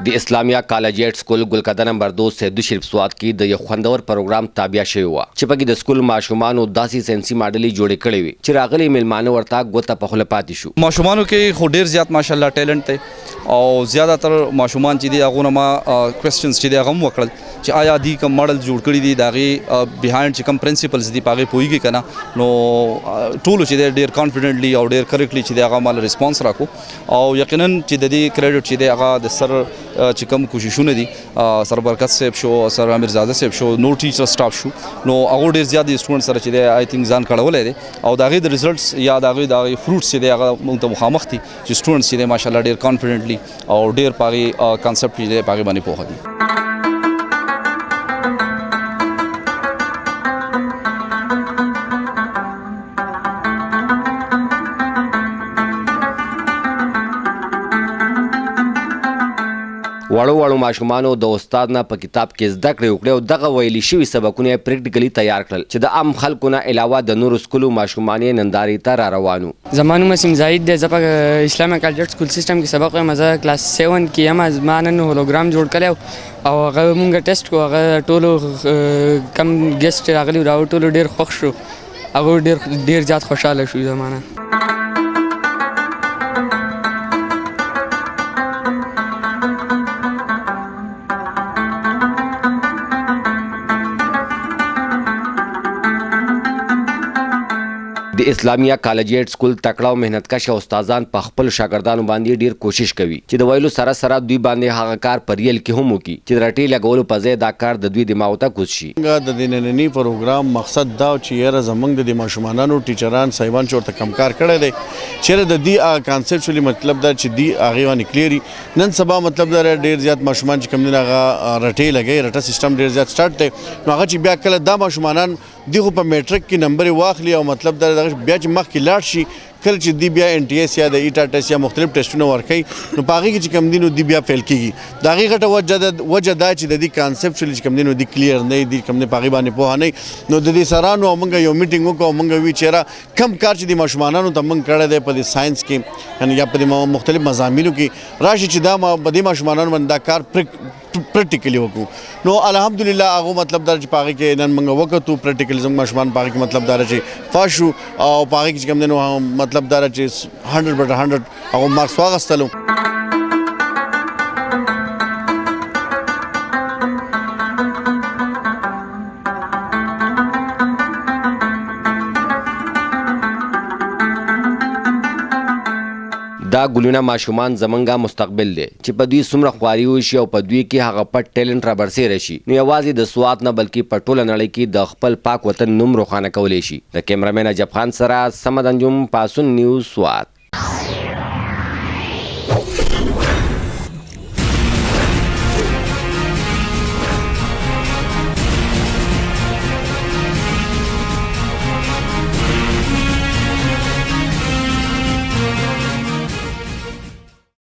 د اسلامیہ کالجیټ سکول ګلکده نمبر 2 سید شریف سواد کې د یو خوندور پروګرام تابع شوی و چې پکې د سکول ماشومانو داسې سنسي ماډلې جوړې کړې وي چې راغلي میلمانه ورته ګوته په خوله پاتې شو. ماشومانو کې خو ډیر زیات ماشاءالله ټیلنټ دی او زیاتره ماشومان چې دي هغه نه ما کوېسچنز چې دي هغه وکړل چې آیا دی کوم ماډل جوړ کړی دي داغه بیهایند چې کوم پرنسپلز دي پاغه پویږي کنه نو ټول چې ډیر کانفیډنټلی او ډیر کریکټلی چې دي هغه مال ریسپانس راکو او یقینا چې د دې کریډټ چې دي هغه د سر چې کوم کوششونه دي سر برکت صاحب شو سر امیر زاده صاحب شو نو ټیچر سټاف شو نو هغه ډیر زیات سټوډنټ سره چې دي آی تھنک ځان کړولای دي او داغه د ریزلټس یا داغه فروټس چې دي هغه موږ ته مخامخ دي چې سټوډنټس چې دي ماشاءالله ډیر کانفیډنټلی او ډیر پاغي کانسپټ چې دي پاغي باندې پوهه دي. وړو ماشومانو د استاد نه په کتاب کې زده کړې وکړې او دغه ویلي شوي سبقونه یې پریکټیکلي تیار کړل چې د عام خلکو نه علاوه د نورو سکولو ماشومان یې نندارې ته را روانو. زما نوم اسیم زاهد دی. زه په اسلامیہ کالجیټ سکول سیسټم کې سبق وایم. زه کلاس 7 کې یم. زما نن هولوګرام جوړ کړی او هغه مونږ ټیسټ کوو. هغه ټولو کم ګیسټ راغلي وو هغه ټولو ډېر خوښ شو. هغه ډېر زیات خوشحاله شو زما نه. د اسلامیہ کالجیټ سکول تکړه او مهنتکش استادان په خپل شاګردانو باندې ډیر کوشش کوي چې د ویلو سره سره دوی باندې هغه کار په ریل کې هم وکړي چې د رټې لګولو په ځای دا کار د دوی دماغ ته کوز شي. د دې نننی پروګرام مقصد دا چې یاره زمونږ د ماشومانانو ټیچران صاحبان چې ورته کم کار کړی دی چیرې د دې کانسپچولی مطلب دا چې دی هغې باندې کلیري نن سبا مطلب دا ډېر زیات ماشومان چې کوم دي هغه رټې لګوي. رټه سیسټم ډېر زیات سټارټ دی نو هغه چې بیا کله دا ماشومانان دی خو په میټرک کې نمبر واخلي او مطلب دا بیا چې مخکې لاړ شي کله چې دی بیا ان ټي اس یا د ایټا ټیسټ یا مختلف ټیسټونه ورکوي نو په هغې کې چې کوم دي نو دی بیا فیل کېږي. د هغې غټه وجه دا چې د دې کانسپچولی چې کوم دي نو دی کلیر نه دی کوم دی په هغې باندې پوهه نه نو د دې سرانو او موږ یو میټینګ وکړو او موږ وی چېرې کم کار چې د ماشومانانو ته موږ کړی دی په دې ساینس کې یا په دې مختلف مضامینو کې راشي چې دا په دې ماشومانانو باندې دا کار پریکټیکلی وکړو نو الحمدلله هغه مطلب دا چې په هغې کې نن موږ وکړو پریکټیکل زموږ ماشومان په هغې کې مطلب دا چې پاس شو او په هغې کې چې کوم دی نو مطلب دا چې 100/100 هغه مارکس واخیستلو. دا ګلونه ماشومان زمونږه مستقبل دی چې په دوی څومره خواري وشي او په دوی کې هغه پټ ټیلنټ رابرسېره شي نو یوازې د سوات نه بلکې په ټوله نړۍ کې د خپل پاک وطن نوم روښانه کولی شي. د کیمرامین اجب خان سره صمد انجم پاسون نیوز سوات.